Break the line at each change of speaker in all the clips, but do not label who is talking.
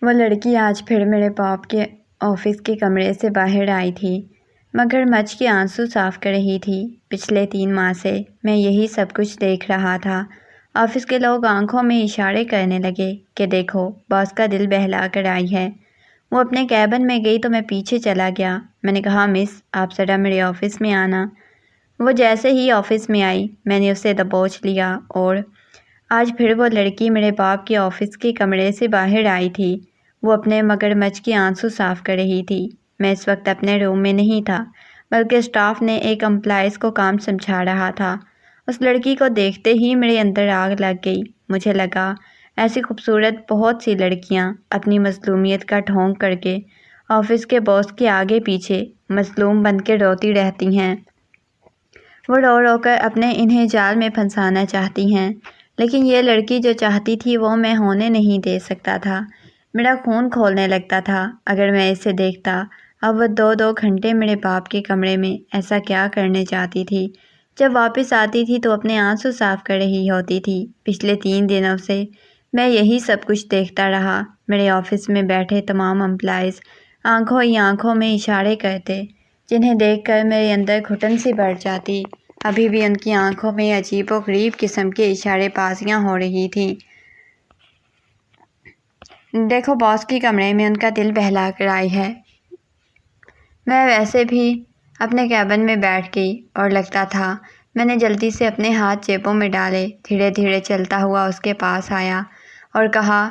وہ لڑکی آج پھر میرے باپ کے آفس کے کمرے سے باہر آئی تھی، مگر مچھ کے آنسو صاف کر رہی تھی۔ پچھلے 3 ماہ سے میں یہی سب کچھ دیکھ رہا تھا۔ آفس کے لوگ آنکھوں میں اشارے کرنے لگے کہ دیکھو باس کا دل بہلا کر آئی ہے۔ وہ اپنے کیبن میں گئی تو میں پیچھے چلا گیا۔ میں نے کہا مس آپ ذرا میرے آفس میں آنا۔ وہ جیسے ہی آفس میں آئی میں نے اسے دبوچ لیا اور آج پھر وہ لڑکی میرے باپ کے آفس کے کمرے سے باہر آئی تھی۔ وہ اپنے مگر مچھ کے آنسو صاف کر رہی تھی۔ میں اس وقت اپنے روم میں نہیں تھا بلکہ اسٹاف نے ایک امپلائیز کو کام سمجھا رہا تھا۔ اس لڑکی کو دیکھتے ہی میرے اندر آگ لگ گئی۔ مجھے لگا ایسی خوبصورت بہت سی لڑکیاں اپنی مظلومیت کا ڈھونگ کر کے آفس کے باس کے آگے پیچھے مظلوم بن کے روتی رہتی ہیں۔ وہ رو رو کر اپنے انہیں جال میں پھنسانا چاہتی ہیں، لیکن یہ لڑکی جو چاہتی تھی وہ میں ہونے نہیں دے سکتا تھا۔ میرا خون کھولنے لگتا تھا اگر میں اسے دیکھتا۔ اب وہ 2 گھنٹے میرے باپ کے کمرے میں ایسا کیا کرنے جاتی تھی؟ جب واپس آتی تھی تو اپنے آنسو صاف کر رہی ہوتی تھی۔ پچھلے 3 دنوں سے میں یہی سب کچھ دیکھتا رہا۔ میرے آفس میں بیٹھے تمام امپلائیز آنکھوں ہی آنکھوں میں اشارے کرتے، جنہیں دیکھ کر میرے اندر گھٹن سی بڑھ جاتی۔ ابھی بھی ان کی آنکھوں میں عجیب و غریب قسم کے اشارے بازیاں ہو رہی تھیں۔ دیکھو باس کے کمرے میں ان کا دل بہلا کر آئی ہے۔ میں ویسے بھی اپنے کیبن میں بیٹھ گئی اور لگتا تھا میں نے جلدی سے اپنے ہاتھ جیبوں میں ڈالے۔ دھیرے دھیرے چلتا ہوا اس کے پاس آیا اور کہا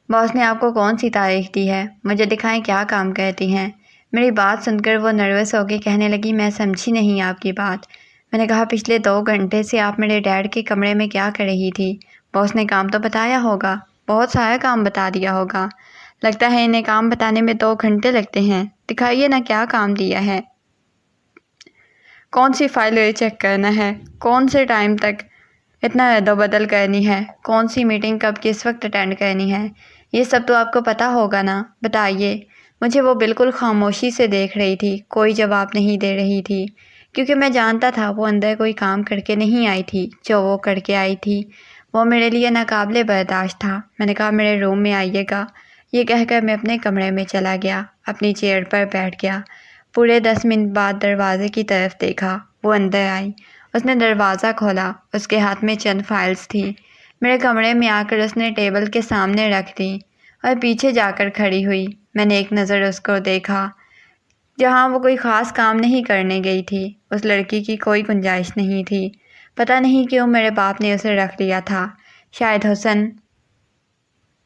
باس نے آپ کو کون سی تاریخ دی ہے؟ مجھے دکھائیں کیا کام کرتی ہیں؟ میری بات سن کر وہ نروس ہو کے کہنے لگی میں سمجھی نہیں آپ کی بات۔ میں نے کہا پچھلے 2 گھنٹے سے آپ میرے ڈیڈ کے کمرے میں کیا کر رہی تھی؟ باس نے کام تو بتایا ہوگا، بہت سارا کام بتا دیا ہوگا۔ لگتا ہے انہیں کام بتانے میں 2 گھنٹے لگتے ہیں۔ دکھائیے نا کیا کام دیا ہے؟ کون سی فائل چیک کرنا ہے؟ کون سے ٹائم تک اتنا رد و بدل کرنی ہے؟ کون سی میٹنگ کب کس وقت اٹینڈ کرنی ہے؟ یہ سب تو آپ کو پتہ ہوگا نا، بتائیے۔ مجھے وہ بالکل خاموشی سے دیکھ رہی تھی، کوئی جواب نہیں دے رہی تھی، کیونکہ میں جانتا تھا وہ اندر کوئی کام کر کے نہیں آئی تھی۔ جو وہ کر کے آئی تھی وہ میرے لیے ناقابل برداشت تھا۔ میں نے کہا میرے روم میں آئیے گا۔ یہ کہہ کر میں اپنے کمرے میں چلا گیا، اپنی چیئر پر بیٹھ گیا۔ پورے 10 منٹ بعد دروازے کی طرف دیکھا، وہ اندر آئی۔ اس نے دروازہ کھولا، اس کے ہاتھ میں چند فائلز تھی۔ میرے کمرے میں آ کر اس نے ٹیبل کے سامنے رکھ دی اور پیچھے جا کر کھڑی ہوئی۔ میں نے ایک نظر اس کو دیکھا۔ جہاں وہ کوئی خاص کام نہیں کرنے گئی تھی، اس لڑکی کی کوئی گنجائش نہیں تھی۔ پتہ نہیں کیوں میرے باپ نے اسے رکھ لیا تھا۔ شاید حسن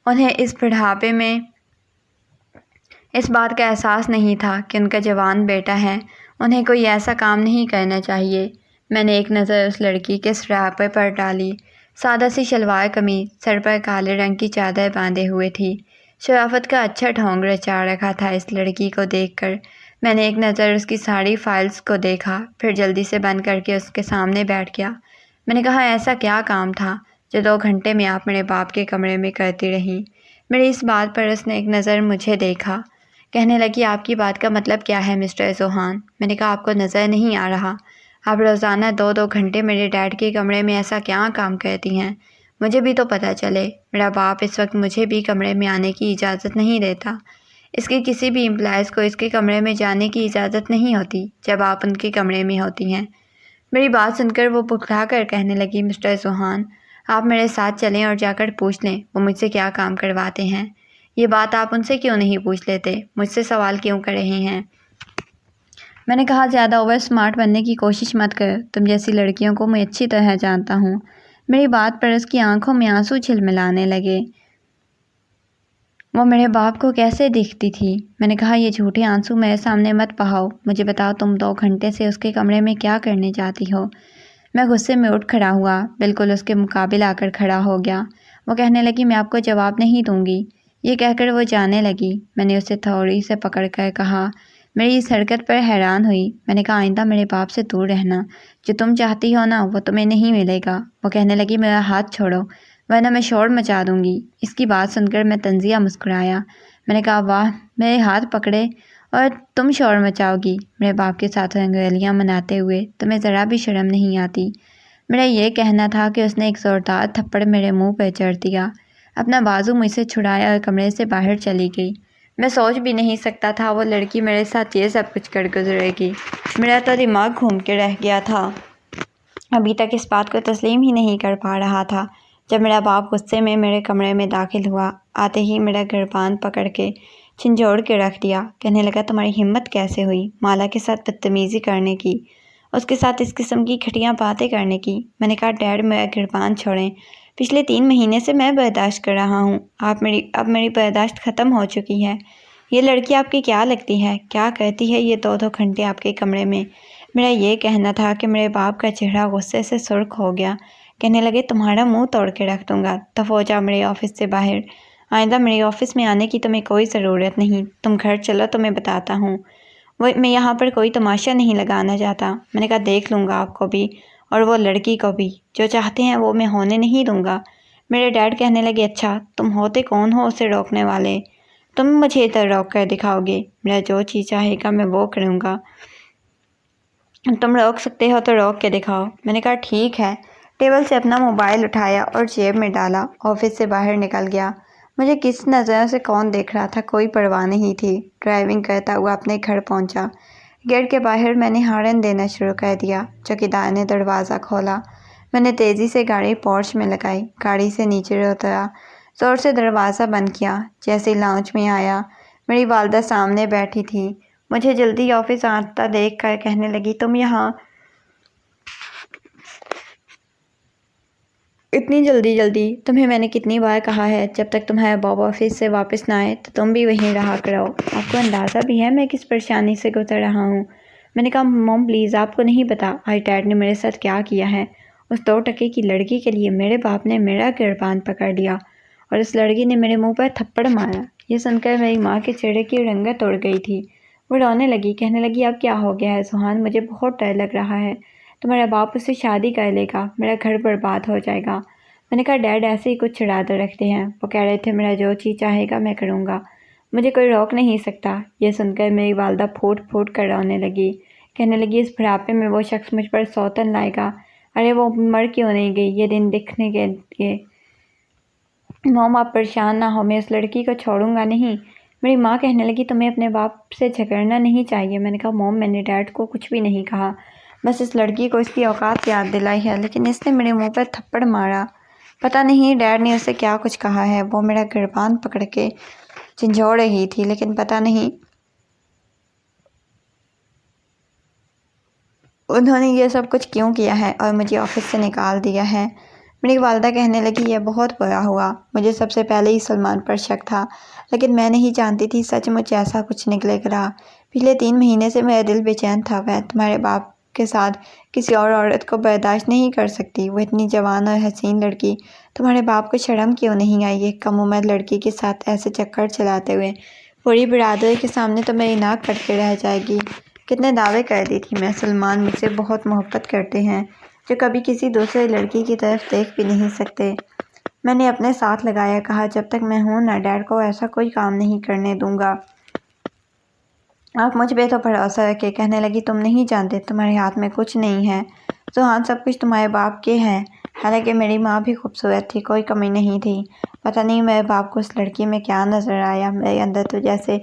انہیں اس بڑھاپے میں اس بات کا احساس نہیں تھا کہ ان کا جوان بیٹا ہے، انہیں کوئی ایسا کام نہیں کرنا چاہیے۔ میں نے ایک نظر اس لڑکی کے سراپے پر ڈالی۔ سادہ سی شلوار قمیض، سر پر کالے رنگ کی چادر باندھے ہوئے تھی۔ شرافت کا اچھا ڈھونگ رچا رکھا تھا اس لڑکی کو دیکھ کر۔ میں نے ایک نظر اس کی ساری فائلز کو دیکھا، پھر جلدی سے بند کر کے اس کے سامنے بیٹھ گیا۔ میں نے کہا ایسا کیا کام تھا جو 2 گھنٹے میں آپ میرے باپ کے کمرے میں کرتی رہیں؟ میری اس بات پر اس نے ایک نظر مجھے دیکھا، کہنے لگی آپ کی بات کا مطلب کیا ہے مسٹر سوہان؟ میں نے کہا آپ کو نظر نہیں آ رہا؟ آپ روزانہ 2 گھنٹے میرے ڈیڈ کے کمرے میں ایسا کیا کام کرتی ہیں؟ مجھے بھی تو پتہ چلے۔ میرا باپ اس وقت مجھے بھی کمرے میں آنے کی اجازت نہیں دیتا۔ اس کے کسی بھی امپلائیز کو اس کے کمرے میں جانے کی اجازت نہیں ہوتی جب آپ ان کے کمرے میں ہوتی ہیں۔ میری بات سن کر وہ بکھلا کر کہنے لگی مسٹر سوہان آپ میرے ساتھ چلیں اور جا کر پوچھ لیں وہ مجھ سے کیا کام کرواتے ہیں۔ یہ بات آپ ان سے کیوں نہیں پوچھ لیتے؟ مجھ سے سوال کیوں کر رہے ہیں؟ میں نے کہا زیادہ اوور سمارٹ بننے کی کوشش مت کر، تم جیسی لڑکیوں کو میں اچھی طرح جانتا ہوں۔ میری بات پر اس کی آنکھوں میں آنسو جھلملانے لگے۔ وہ میرے باپ کو کیسے دکھتی تھی؟ میں نے کہا یہ جھوٹے آنسو میرے سامنے مت بہاؤ، مجھے بتاؤ تم 2 گھنٹے سے اس کے کمرے میں کیا کرنے جاتی ہو؟ میں غصے میں اٹھ کھڑا ہوا، بالکل اس کے مقابل آ کر کھڑا ہو گیا۔ وہ کہنے لگی میں آپ کو جواب نہیں دوں گی۔ یہ کہہ کر وہ جانے لگی۔ میں نے اسے تھوڑی سے پکڑ کر کہا، میری اس حرکت پر حیران ہوئی۔ میں نے کہا آئندہ میرے باپ سے دور رہنا، جو تم چاہتی ہو نا وہ تمہیں نہیں ملے گا۔ وہ کہنے لگی میرا ہاتھ چھوڑو ورنہ میں شور مچا دوں گی۔ اس کی بات سن کر میں طنزیہ مسکرایا۔ میں نے کہا واہ، میرے ہاتھ پکڑے اور تم شور مچاؤ گی میرے باپ کے ساتھ رنگولیاں مناتے ہوئے؟ تمہیں ذرا بھی شرم نہیں آتی؟ میرا یہ کہنا تھا کہ اس نے ایک زوردار تھپڑ میرے منہ پر جڑ دیا۔ اپنا بازو مجھ سے چھڑایا اور کمرے سے باہر چلی گئی۔ میں سوچ بھی نہیں سکتا تھا وہ لڑکی میرے ساتھ یہ سب کچھ کر گزرے گی۔ میرا تو دماغ گھوم کے رہ گیا تھا، ابھی تک اس بات کو تسلیم ہی نہیں کر پا رہا تھا جب میرا باپ غصے میں میرے کمرے میں داخل ہوا۔ آتے ہی میرا گربان پکڑ کے جھنجھوڑ کے رکھ دیا۔ کہنے لگا تمہاری ہمت کیسے ہوئی مالا کے ساتھ بدتمیزی کرنے کی، اس کے ساتھ اس قسم کی گھٹیا باتیں کرنے کی۔ میں نے کہا ڈیڈ میرا گربان چھوڑیں، پچھلے 3 مہینے سے میں برداشت کر رہا ہوں، اب میری برداشت ختم ہو چکی ہے۔ یہ لڑکی آپ کی کیا لگتی ہے؟ کیا کرتی ہے یہ 2 گھنٹے آپ کے کمرے میں؟ میرا یہ کہنا تھا کہ میرے باپ کا چہرہ غصے سے سرخ ہو گیا۔ کہنے لگے تمہارا منہ توڑ کے رکھ دوں گا، دفعہ ہو جاؤ میرے آفس سے باہر، آئندہ میرے آفس میں آنے کی تمہیں کوئی ضرورت نہیں، تم گھر چلو تو میں بتاتا ہوں، میں یہاں پر کوئی تماشا نہیں لگانا چاہتا۔ میں نے کہا دیکھ لوں گا آپ کو بھی اور وہ لڑکی کو بھی، جو چاہتے ہیں وہ میں ہونے نہیں دوں گا۔ میرے ڈیڈ کہنے لگے اچھا تم ہوتے کون ہو اسے روکنے والے؟ تم مجھے ادھر روک کر دکھاؤ گے، میرا جو چیز چاہے گا میں وہ کروں گا، تم روک سکتے ہو تو روک کے دکھاؤ۔ میں نے کہا ٹھیک ہے، ٹیبل سے اپنا موبائل اٹھایا اور جیب میں ڈالا، آفس سے باہر نکل گیا۔ مجھے کس نظروں سے کون دیکھ رہا تھا کوئی پرواہ نہیں تھی۔ ڈرائیونگ کرتا ہوا اپنے گھر پہنچا۔ گیٹ کے باہر میں نے ہارن دینا شروع کر دیا۔ چوکیدار نے دروازہ کھولا۔ میں نے تیزی سے گاڑی پورچ میں لگائی، گاڑی سے نیچے اترا، زور سے دروازہ بند کیا۔ جیسے لاؤنج میں آیا، میری والدہ سامنے بیٹھی تھی۔ مجھے جلدی آفس آتا دیکھ کر کہنے لگی تم یہاں اتنی جلدی تمہیں میں نے کتنی بار کہا ہے جب تک تمہارا باپ آفس سے واپس نہ آئے تو تم بھی وہیں رہا کرو۔ آپ کو اندازہ بھی ہے میں کس پریشانی سے گزر رہا ہوں؟ میں نے کہا موم پلیز آپ کو نہیں پتا آج ڈیڈ نے میرے ساتھ کیا کیا ہے۔ اس 2 ٹکے کی لڑکی کے لیے میرے باپ نے میرا گربان پکڑ لیا اور اس لڑکی نے میرے منہ پر تھپڑ مارا۔ یہ سن کر میری ماں کے چہرے کی رنگت اڑ گئی تھی۔ وہ رونے لگی، کہنے لگی اب کیا ہو گیا ہے سہان؟ مجھے بہت ڈر لگ رہا ہے، تمہارا باپ اس سے شادی کر لے گا، میرا گھر برباد ہو جائے گا۔ میں نے کہا ڈیڈ ایسے ہی کچھ چڑھا رکھتے ہیں، وہ کہہ رہے تھے میرا جو چیز چاہے گا میں کروں گا، مجھے کوئی روک نہیں سکتا۔ یہ سن کر میری والدہ پھوٹ پھوٹ کر رونے لگی، کہنے لگی اس بڑھاپے میں وہ شخص مجھ پر سوتن لائے گا، ارے وہ مر کیوں نہیں گئی یہ دن دیکھنے کے لیے۔ موم آپ پریشان نہ ہو، میں اس لڑکی کو چھوڑوں گا نہیں۔ میری ماں کہنے لگی تمہیں اپنے باپ سے جھگڑنا نہیں چاہیے۔ میں نے کہا موم میں نے ڈیڈ کو کچھ بھی نہیں کہا، بس اس لڑکی کو اس کی اوقات یاد دلائی ہے، لیکن اس نے میرے منہ پر تھپڑ مارا۔ پتہ نہیں ڈیڈ نے اسے کیا کچھ کہا ہے، وہ میرا گربان پکڑ کے جھنجھوڑ رہی تھی، لیکن پتہ نہیں انہوں نے یہ سب کچھ کیوں کیا ہے اور مجھے آفس سے نکال دیا ہے۔ میری والدہ کہنے لگی یہ بہت برا ہوا، مجھے سب سے پہلے ہی سلمان پر شک تھا، لیکن میں نہیں جانتی تھی سچ مجھ ایسا کچھ نکلے گا۔ پچھلے 3 مہینے سے میرا دل بے چین تھا، میں تمہارے باپ کے ساتھ کسی اور عورت کو برداشت نہیں کر سکتی، وہ اتنی جوان اور حسین لڑکی، تمہارے باپ کو شرم کیوں نہیں آئی ایک کم عمر لڑکی کے ساتھ ایسے چکر چلاتے ہوئے؟ پوری برادری کے سامنے تو میری ناک کٹ کے رہ جائے گی۔ کتنے دعوے کر دی تھی میں، سلمان مجھ سے بہت محبت کرتے ہیں، جو کبھی کسی دوسرے لڑکی کی طرف دیکھ بھی نہیں سکتے۔ میں نے اپنے ساتھ لگایا، کہا جب تک میں ہوں نہ ڈیڈ کو ایسا کوئی کام نہیں کرنے دوں گا، آپ مجھ پہ تو بھروسہ رکھے۔ کہنے لگی تم نہیں جانتے، تمہارے ہاتھ میں کچھ نہیں ہے سہان، سب کچھ تمہارے باپ کے ہے۔ حالانکہ میری ماں بھی خوبصورت تھی، کوئی کمی نہیں تھی۔ پتہ نہیں میرے باپ کو اس لڑکی میں کیا نظر آیا، میرے اندر تو جیسے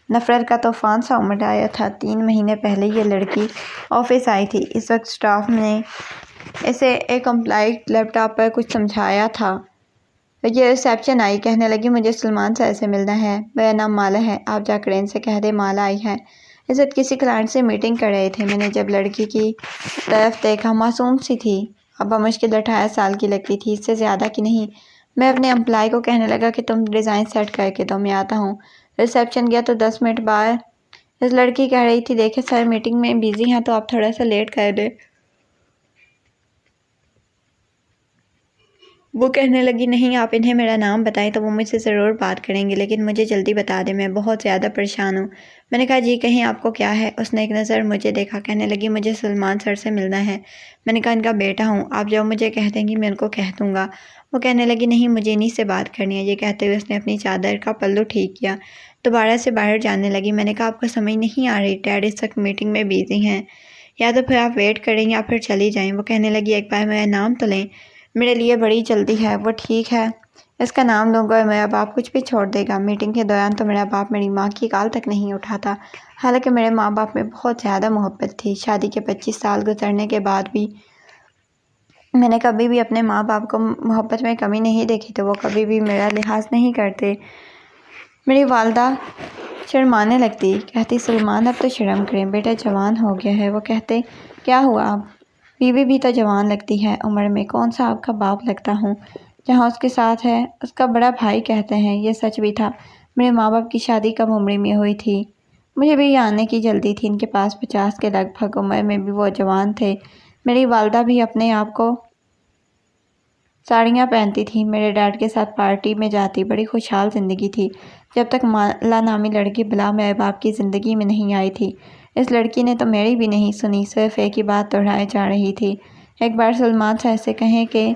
نفرت کا طوفان سا امڑ آیا تھا۔ 3 مہینے پہلے یہ لڑکی آفس آئی تھی، اس وقت اسٹاف نے اسے ایک امپلائی لیپ ٹاپ پر کچھ سمجھایا تھا۔ یہ ریسیپشن آئی، کہنے لگی مجھے سلمان سر سے ملنا ہے، میرا نام مالا ہے، آپ جا کر ان سے کہہ دیں مالا آئی ہے۔ اس وقت کسی کلائنٹ سے میٹنگ کر رہے تھے۔ میں نے جب لڑکی کی طرف دیکھا، معصوم سی تھی، اب بمشکل 18 سال کی لگتی تھی، اس سے زیادہ کی نہیں۔ میں اپنے امپلائی کو کہنے لگا کہ تم ڈیزائن سیٹ کر کے دو، میں آتا ہوں۔ ریسیپشن گیا تو 10 منٹ بعد اس لڑکی کہہ رہی تھی دیکھیں سر میٹنگ میں بیزی ہیں تو آپ تھوڑا سا لیٹ کر دیں۔ وہ کہنے لگی نہیں آپ انہیں میرا نام بتائیں تو وہ مجھ سے ضرور بات کریں گے، لیکن مجھے جلدی بتا دیں، میں بہت زیادہ پریشان ہوں۔ میں نے کہا جی کہیں آپ کو کیا ہے؟ اس نے ایک نظر مجھے دیکھا، کہنے لگی مجھے سلمان سر سے ملنا ہے۔ میں نے کہا ان کا بیٹا ہوں، آپ جو مجھے کہہ دیں گی میں ان کو کہہ دوں گا۔ وہ کہنے لگی نہیں مجھے انہی سے بات کرنی ہے۔ یہ کہتے ہوئے اس نے اپنی چادر کا پلو ٹھیک کیا، دوبارہ سے باہر جانے لگی۔ میں نے کہا آپ کو سمجھ نہیں آ رہی، ڈیڈ اس وقت میٹنگ میں بیزی ہیں، یا تو پھر آپ ویٹ کریں یا پھر چلی جائیں۔ وہ کہنے لگی ایک بار میرا نام تو لیں، میرے لیے بڑی جلدی ہے۔ وہ ٹھیک ہے، اس کا نام لوں گا اور میرا باپ کچھ بھی چھوڑ دے گا۔ میٹنگ کے دوران تو میرا باپ میری ماں کی کال تک نہیں اٹھاتا، حالانکہ میرے ماں باپ میں بہت زیادہ محبت تھی۔ شادی کے 25 سال گزرنے کے بعد بھی میں نے کبھی بھی اپنے ماں باپ کو محبت میں کمی نہیں دیکھی، تو وہ کبھی بھی میرا لحاظ نہیں کرتے۔ میری والدہ شرمانے لگتی، کہتی سلمان اب تو شرم کریں، بیٹا جوان ہو گیا ہے۔ وہ کہتے کیا ہوا اب، بیوی بھی تو جوان لگتی ہے عمر میں، کون سا آپ کا باپ لگتا ہوں جہاں اس کے ساتھ ہے، اس کا بڑا بھائی کہتے ہیں۔ یہ سچ بھی تھا، میرے ماں باپ کی شادی کم عمری میں ہوئی تھی، مجھے بھی آنے کی جلدی تھی۔ ان کے پاس 50 کے لگ بھگ عمر میں بھی وہ جوان تھے۔ میری والدہ بھی اپنے آپ کو ساڑیاں پہنتی تھی، میرے ڈیڈ کے ساتھ پارٹی میں جاتی، بڑی خوشحال زندگی تھی جب تک مالا نامی لڑکی بلا میرے باپ کی زندگی میں نہیں آئی تھی۔ اس لڑکی نے تو میری بھی نہیں سنی، صرف ایک ہی بات دہرائے جا رہی تھی، ایک بار سلمان سے ایسے کہیں کہ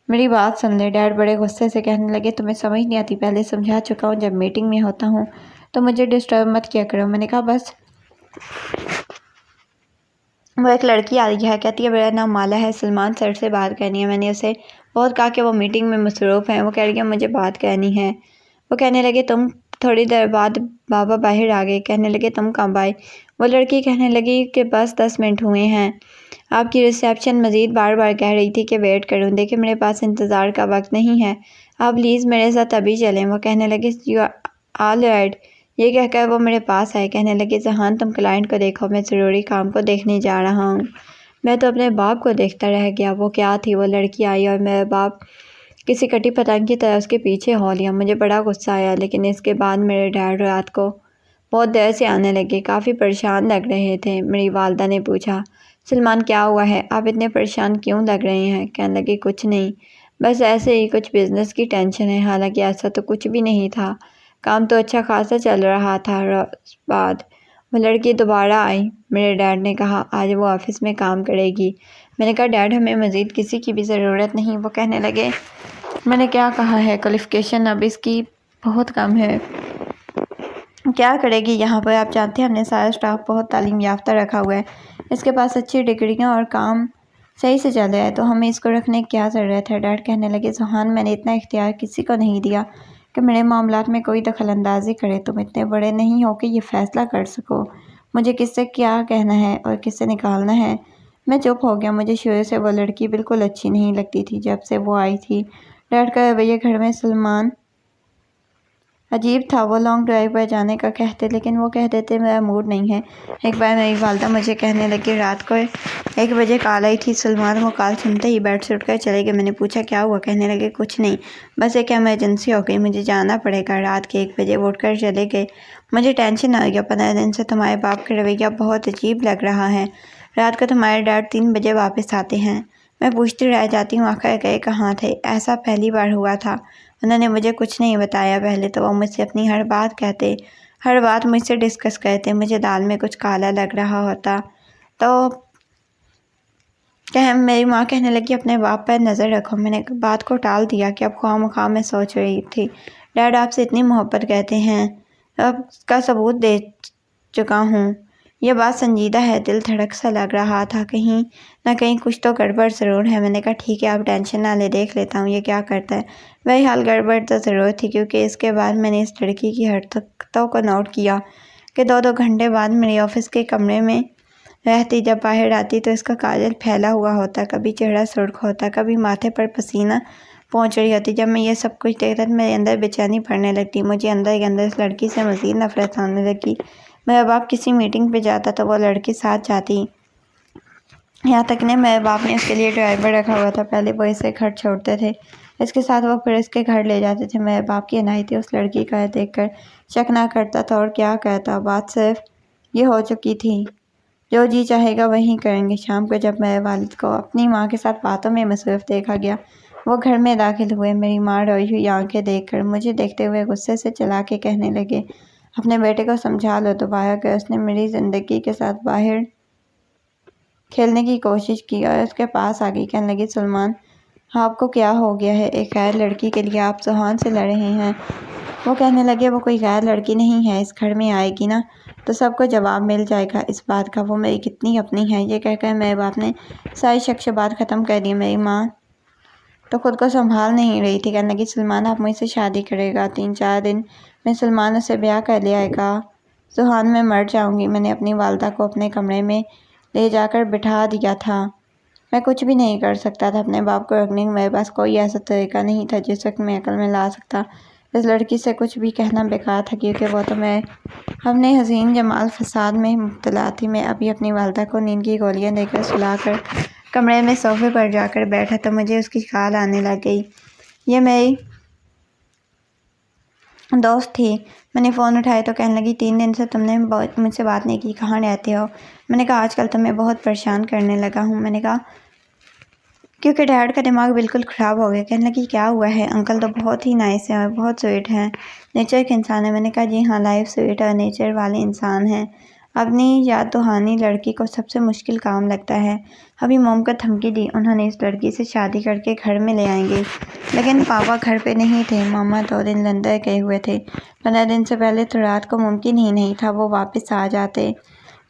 میری بات سن لے۔ ڈیڈ بڑے غصے سے کہنے لگے تمہیں سمجھ نہیں آتی، پہلے سمجھا چکا ہوں، جب میٹنگ میں ہوتا ہوں تو مجھے ڈسٹرب مت کیا کرو۔ میں نے کہا بس وہ ایک لڑکی آ رہی ہے، کہتی ہے میرا نام مالا ہے، سلمان سر سے بات کرنی ہے۔ میں نے اسے بہت کہا کہ وہ میٹنگ میں مصروف ہیں، وہ کہہ رہی ہے مجھے بات کرنی ہے۔ وہ کہنے لگے تم، تھوڑی دیر بعد بابا باہر آ گئے، کہنے لگے تم کب آئے؟ وہ لڑکی کہنے لگی کہ بس 10 منٹ ہوئے ہیں، آپ کی ریسیپشن مزید بار بار کہہ رہی تھی کہ ویٹ کروں، دیکھیں میرے پاس انتظار کا وقت نہیں ہے، آپ پلیز میرے ساتھ ابھی چلیں۔ وہ کہنے لگے یو آل رائٹ۔ یہ کہہ کر وہ میرے پاس آئے، کہنے لگے ذہان تم کلائنٹ کو دیکھو، میں ضروری کام کو دیکھنے جا رہا ہوں۔ میں تو اپنے باپ کو دیکھتا رہ گیا، وہ کیا تھی، وہ لڑکی آئی اور میرا باپ کسی کٹی پتنگ کی طرح اس کے پیچھے ہو لیا۔ مجھے بڑا غصہ آیا، لیکن اس کے بعد میرے ڈیڈ رات کو بہت دیر سے آنے لگے، کافی پریشان لگ رہے تھے۔ میری والدہ نے پوچھا سلمان کیا ہوا ہے، آپ اتنے پریشان کیوں لگ رہے ہیں؟ کہنے لگے کچھ نہیں، بس ایسے ہی کچھ بزنس کی ٹینشن ہے، حالانکہ ایسا تو کچھ بھی نہیں تھا، کام تو اچھا خاصا چل رہا تھا۔ روز بعد وہ لڑکی دوبارہ آئی، میرے ڈیڈ نے کہا آج وہ آفس میں کام کرے گی۔ میں نے کہا ڈیڈ ہمیں مزید کسی کی بھی ضرورت نہیں۔ وہ کہنے لگے میں نے کیا کہا ہے، کوالیفیکیشن اب اس کی بہت کم ہے، کیا کرے گی یہاں پر؟ آپ جانتے ہیں ہم نے سارا اسٹاف بہت تعلیم یافتہ رکھا ہوا ہے، اس کے پاس اچھی ڈگریاں اور کام صحیح سے چل رہا ہے، تو ہمیں اس کو رکھنے کی کیا ضرورت ہے؟ ڈیڈ کہنے لگے ذہان میں نے اتنا اختیار کسی کو نہیں دیا کہ میرے معاملات میں کوئی دخل اندازی کرے، تم اتنے بڑے نہیں ہو کہ یہ فیصلہ کر سکو مجھے کس سے کیا کہنا ہے اور کس سے نکالنا ہے۔ میں چپ ہو گیا، مجھے شروع سے وہ لڑکی بالکل اچھی نہیں لگتی تھی جب سے وہ آئی تھی۔ ڈیڈ کا رویہ گھر میں سلمان عجیب تھا، وہ لانگ ڈرائیو پر جانے کا کہتے، لیکن وہ کہہ دیتے میرا موڈ نہیں ہے۔ ایک بار میری والدہ مجھے کہنے لگی رات کو 1 بجے کال آئی تھی سلمان، وہ کال سنتے ہی بیڈ سے اٹھ کر چلے گئے۔ میں نے پوچھا کیا ہوا؟ کہنے لگے کچھ نہیں، بس ایک ایمرجنسی ہو گئی، مجھے جانا پڑے گا۔ رات کے 1 بجے وہ اٹھ کر چلے گئے۔ مجھے ٹینشن آ گیا، 15 دن سے تمہارے باپ کا رویہ بہت عجیب لگ رہا ہے، رات کو تمہارے ڈیڈ 3 بجے واپس آتے ہیں، میں پوچھتی رہ جاتی ہوں آخر گئے کہاں تھے؟ ایسا پہلی بار ہوا تھا، انہوں نے مجھے کچھ نہیں بتایا۔ پہلے تو وہ مجھ سے اپنی ہر بات کہتے، ہر بات مجھ سے ڈسکس کرتے، مجھے دال میں کچھ کالا لگ رہا ہوتا تو میری ماں کہنے لگی اپنے باپ پر نظر رکھو۔ میں نے بات کو ٹال دیا کہ اب خواہ مخواہ میں سوچ رہی تھی ڈیڈ آپ سے اتنی محبت کرتے ہیں، اب کا ثبوت دے چکا ہوں، یہ بات سنجیدہ ہے، دل دھڑک سا لگ رہا تھا، کہیں نہ کہیں کچھ تو گڑبڑ ضرور ہے۔ میں نے کہا ٹھیک ہے آپ ٹینشن نہ لیں، دیکھ لیتا ہوں یہ کیا کرتا ہے۔ بہرحال گڑبڑ تو ضرور تھی، کیونکہ اس کے بعد میں نے اس لڑکی کی حرکتوں کو نوٹ کیا کہ 2 گھنٹے بعد میری آفس کے کمرے میں رہتی، جب باہر آتی تو اس کا کاجل پھیلا ہوا ہوتا، کبھی چہرہ سرخ ہوتا، کبھی ماتھے پر پسینہ پہنچ رہی ہوتی۔ جب میں یہ سب کچھ دیکھتا تو میرے اندر بے چینی پڑنے لگتی، مجھے اندر ہی اندر اس لڑکی سے مزید نفرت ہونے لگی۔ میرا باپ کسی میٹنگ پہ جاتا تو وہ لڑکی ساتھ جاتی، یہاں تک کہ میرے باپ نے اس کے لیے ڈرائیور رکھا ہوا تھا، پہلے وہ اسے گھر چھوڑتے تھے، اس کے ساتھ وہ پھر اس کے گھر لے جاتے تھے۔ میرے باپ کی عنایتی اس لڑکی کا دیکھ کر شک نہ کرتا تھا، اور کیا کرتا، بات صرف یہ ہو چکی تھی جو جی چاہے گا وہی کریں گے۔ شام کو جب میرے والد کو اپنی ماں کے ساتھ باتوں میں مصروف دیکھا گیا، وہ گھر میں داخل ہوئے، میری ماں روئی ہوئی آنکھیں دیکھ کر مجھے دیکھتے ہوئے غصے سے چلا کے کہنے لگے اپنے بیٹے کو سمجھا لو دوبارہ کہ اس نے میری زندگی کے ساتھ باہر کھیلنے کی کوشش کی، اور اس کے پاس آ گئی، کہنے لگی سلمان آپ کو کیا ہو گیا ہے، ایک غیر لڑکی کے لیے آپ ذہان سے لڑ رہے ہیں؟ وہ کہنے لگے وہ کوئی غیر لڑکی نہیں ہے، اس گھر میں آئے گی نا تو سب کو جواب مل جائے گا اس بات کا، وہ میری کتنی اپنی ہے۔ یہ کہہ کر میرے باپ نے ساری شک شبہات ختم کر دی۔ میری ماں تو خود کو سنبھال نہیں رہی تھی۔ کہنے لگی سلمان آپ مجھ سے شادی کرے گا، 3-4 دن میں سلمان اسے بیاہ کر لے آئے گا، سبحان میں مر جاؤں گی۔ میں نے اپنی والدہ کو اپنے کمرے میں لے جا کر بٹھا دیا تھا۔ میں کچھ بھی نہیں کر سکتا تھا اپنے باپ کو روکنے کا، میرے پاس کوئی ایسا طریقہ نہیں تھا جس وقت میں عقل میں لا سکتا۔ اس لڑکی سے کچھ بھی کہنا بیکار تھا کیونکہ وہ تو میں اپنے حسین جمال فساد میں مبتلا تھی۔ میں ابھی اپنی والدہ کو نیند کی گولیاں دے کر سلا کر کمرے میں صوفے پر جا کر بیٹھا تو مجھے اس کی کال آنے لگ گئی۔ یہ میری دوست تھی۔ میں نے فون اٹھایا تو کہنے لگی 3 دن سے تم نے مجھ سے بات نہیں کی، کہاں رہتے ہو؟ میں نے کہا آج کل تمہیں بہت پریشان کرنے لگا ہوں۔ میں نے کہا کیونکہ ڈیڈ کا دماغ بالکل خراب ہو گیا۔ کہنے لگی کیا ہوا ہے؟ انکل تو بہت ہی نائس ہے اور بہت سویٹ ہے، نیچر کے انسان ہے۔ میں نے کہا جی ہاں، لائف سویٹ اور نیچر والے انسان ہیں۔ اپنی یاد دہانی لڑکی کو سب سے مشکل کام لگتا ہے۔ ابھی موم کو دھمکی دی، انہوں نے اس لڑکی سے شادی کر کے گھر میں لے آئیں گے، لیکن پاپا گھر پہ نہیں تھے۔ ماما 2 دن لندن گئے ہوئے تھے۔ 15 دن سے پہلے تو رات کو ممکن ہی نہیں تھا وہ واپس آ جاتے۔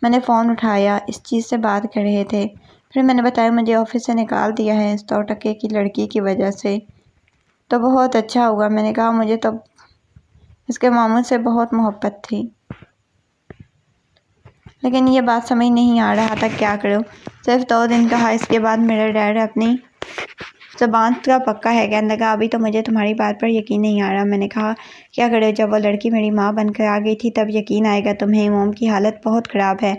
میں نے فون اٹھایا، اس چیز سے بات کر رہے تھے۔ پھر میں نے بتایا مجھے آفس سے نکال دیا ہے اس 2 ٹکے کی لڑکی کی وجہ سے۔ تو بہت اچھا ہوا۔ میں نے کہا مجھے تو اس کے ماموں سے بہت محبت تھی، لیکن یہ بات سمجھ نہیں آ رہا تھا کیا کروں۔ صرف 2 دن کہا، اس کے بعد میرا ڈیڈ اپنی زبان کا پکا ہے۔ کہنے لگا ابھی تو مجھے تمہاری بات پر یقین نہیں آ رہا۔ میں نے کہا کیا کرے، جب وہ لڑکی میری ماں بن کر آ گئی تھی تب یقین آئے گا تمہیں۔ موم کی حالت بہت خراب ہے۔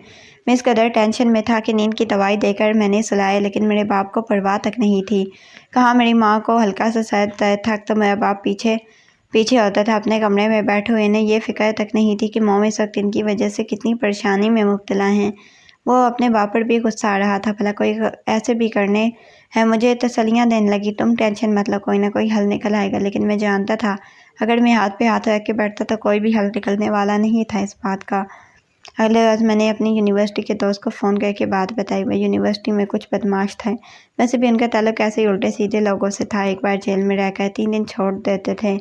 میں اس قدر ٹینشن میں تھا کہ نیند کی دوائی دے کر میں نے سلایا، لیکن میرے باپ کو پرواہ تک نہیں تھی۔ کہاں میری ماں کو ہلکا سا سر درد تھا تو میرا باپ پیچھے ہوتا تھا اپنے کمرے میں بیٹھے ہوئے۔ انہیں یہ فکر تک نہیں تھی کہ موم اس وقت ان کی وجہ سے کتنی پریشانی میں مبتلا ہیں۔ وہ اپنے باپ پر بھی غصہ آ رہا تھا، بھلا کوئی ایسے بھی کرنے ہے۔ مجھے تسلیاں دینے لگی، تم ٹینشن مت لو، کوئی نہ کوئی حل نکل آئے گا۔ لیکن میں جانتا تھا اگر میں ہاتھ پہ ہاتھ رکھ کے بیٹھتا تو کوئی بھی حل نکلنے والا نہیں تھا اس بات کا۔ اگلے روز میں نے اپنی یونیورسٹی کے دوست کو فون کر کے بات بتائی۔ وہ یونیورسٹی میں کچھ بدماش تھے، ویسے بھی ان کا تعلق ایسے ہی الٹے سیدھے لوگوں سے تھا۔ ایک بار جیل میں رہ کر 3 دن چھوڑ دیتے تھے۔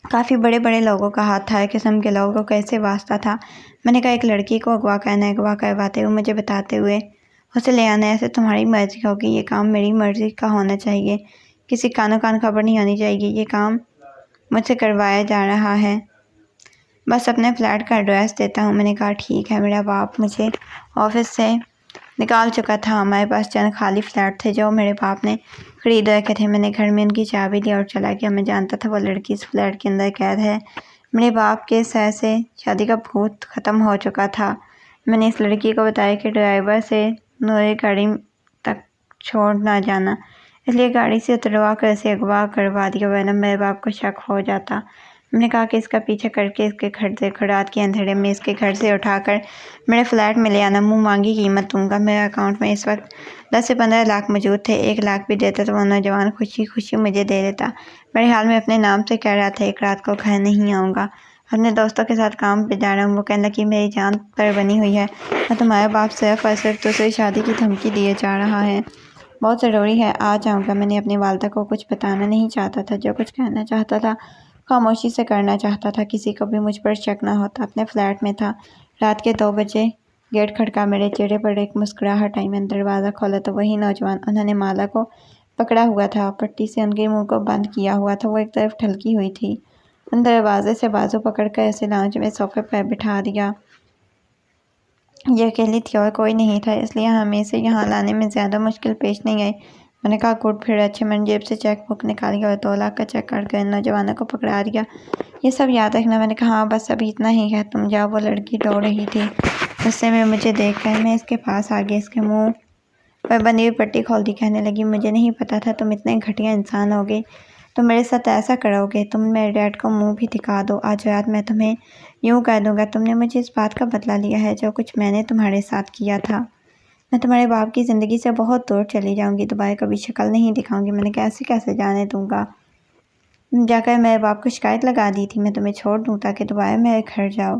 کافی بڑے بڑے لوگوں کا ہاتھ تھا، قسم کے لوگوں کا اس سے واسطہ تھا۔ میں نے کہا ایک لڑکی کو اغوا کرنا ہے، اغوا کرواتے ہوئے مجھے بتاتے ہوئے اسے لے آنا ہے، ایسے تمہاری مرضی ہوگی، یہ کام میری مرضی کا ہونا چاہیے، کسی کانوں کان خبر نہیں ہونی چاہیے، یہ کام مجھ سے کروایا جا رہا ہے، بس اپنے فلیٹ کا ایڈریس دیتا ہوں۔ میں نے کہا ٹھیک ہے۔ میرا باپ مجھے آفس سے نکال چکا تھا، ہمارے پاس چند خالی فلیٹ تھے جو میرے باپ نے خرید رکھے تھے۔ میں نے گھر میں ان کی چابی دی اور چلا گیا۔ میں جانتا تھا وہ لڑکی اس فلیٹ کے اندر قید ہے۔ میرے باپ کے سر سے شادی کا بھوت ختم ہو چکا تھا۔ میں نے اس لڑکی کو بتایا کہ ڈرائیور سے نورے گاڑی تک چھوڑ نہ جانا، اس لیے گاڑی سے اتروا کر اسے اغوا کروا دیا، ورنہ میرے باپ کو شک ہو جاتا۔ میں نے کہا کہ اس کا پیچھا کر کے اس کے گھر دیکھو، رات کے اندھیرے میں اس کے گھر سے اٹھا کر میرے فلیٹ میں لے آنا، منہ مانگی قیمت دوں گا۔ میرے اکاؤنٹ میں اس وقت 10 سے 15 لاکھ موجود تھے، 1 لاکھ بھی دیتا تو وہ نوجوان خوشی خوشی مجھے دے دیتا۔ بہر حال میں اپنے نام سے کہہ رہا تھا ایک رات کو گھر نہیں آؤں گا، اپنے دوستوں کے ساتھ کام پہ جا رہا ہوں۔ وہ کہنے لگی میری جان پر بنی ہوئی ہے اور تمہارا باپ صرف اور صرف دوسری شادی کی دھمکی دیے جا رہا ہے، بہت ضروری ہے آ جاؤں گا۔ میں نے اپنی والدہ کو کچھ بتانا نہیں چاہتا تھا، جو کچھ کہنا چاہتا تھا خاموشی سے کرنا چاہتا تھا، کسی کو بھی مجھ پر شک نہ ہوتا۔ اپنے فلیٹ میں تھا، رات کے 2 بجے گیٹ کھڑکا، میرے چہرے پر ایک مسکراہٹ آئی۔ میں نے دروازہ کھولا تو وہی نوجوان، انہوں نے مالا کو پکڑا ہوا تھا، پٹی سے ان کے منہ کو بند کیا ہوا تھا، وہ ایک طرف ڈھلکی ہوئی تھی۔ ان دروازے سے بازو پکڑ کر اسے لاؤنج میں صوفے پر بٹھا دیا۔ یہ اکیلی تھی اور کوئی نہیں تھا، اس لیے ہمیں اسے یہاں لانے میں زیادہ مشکل پیش نہیں آئی۔ میں نے کہا گڈ، پھر اچھے۔ میں نے جیب سے چیک بک نکالی اور 2 لاکھ کا چیک کاٹ کر ان نوجوانوں کو پکڑا دیا۔ یہ سب یاد رکھنا۔ میں نے کہا ہاں بس ابھی اتنا ہی ہے، تم جاؤ۔ وہ لڑکی دوڑ رہی تھی غصے میں مجھے دیکھ کر۔ میں اس کے پاس آ گیا، اس کے منہ پر بندھی ہوئی پٹی کھول دی۔ کہنے لگی مجھے نہیں پتا تھا تم اتنے گھٹیا انسان ہوگے، تم میرے ساتھ ایسا کرو گے، تم میرے ڈیڈ کو منہ بھی دکھا دو، آج رات میں تمہیں یوں کر دوں گا۔ تم نے مجھے اس بات کا بدلہ لیا ہے جو کچھ میں نے تمہارے ساتھ کیا تھا۔ میں تمہارے باپ کی زندگی سے بہت دور چلی جاؤں گی، دوبارہ کبھی شکل نہیں دکھاؤں گی۔ میں نے کہا ایسے کیسے جانے دوں گا، جا کر میرے باپ کو شکایت لگا دی تھی، میں تمہیں چھوڑ دوں تاکہ دوبارہ میرے گھر جاؤ،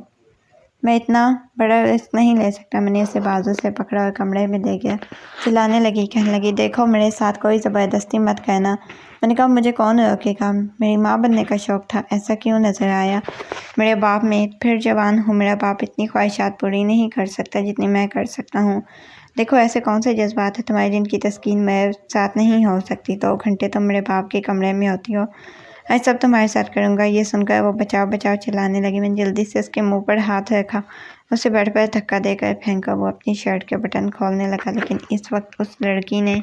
میں اتنا بڑا رسک نہیں لے سکتا۔ میں نے اسے بازو سے پکڑا اور کمرے میں لے گیا۔ چلانے لگی، کہنے لگی دیکھو میرے ساتھ کوئی زبردستی مت کرنا۔ میں نے کہا مجھے کون روکے گا، میری ماں بننے کا شوق تھا، ایسا کیوں نظر آیا میرے باپ میں؟ پھر جوان ہوں، میرا باپ اتنی خواہشات پوری نہیں کر سکتا جتنی میں کر سکتا ہوں۔
دیکھو ایسے کون سے جذبات ہیں تمہارے جن کی تسکین میرے ساتھ نہیں ہو سکتی؟ 2 گھنٹے تم میرے باپ کے کمرے میں ہوتی ہو، آج سب تمہارے ساتھ کروں گا۔ یہ سن کر وہ بچاؤ بچاؤ چلانے لگی۔ میں نے جلدی سے اس کے منہ پر ہاتھ رکھا، اسے بیڈ پر دھکا دے کر پھینکا۔ وہ اپنی شرٹ کے بٹن کھولنے لگا، لیکن اس وقت اس لڑکی نے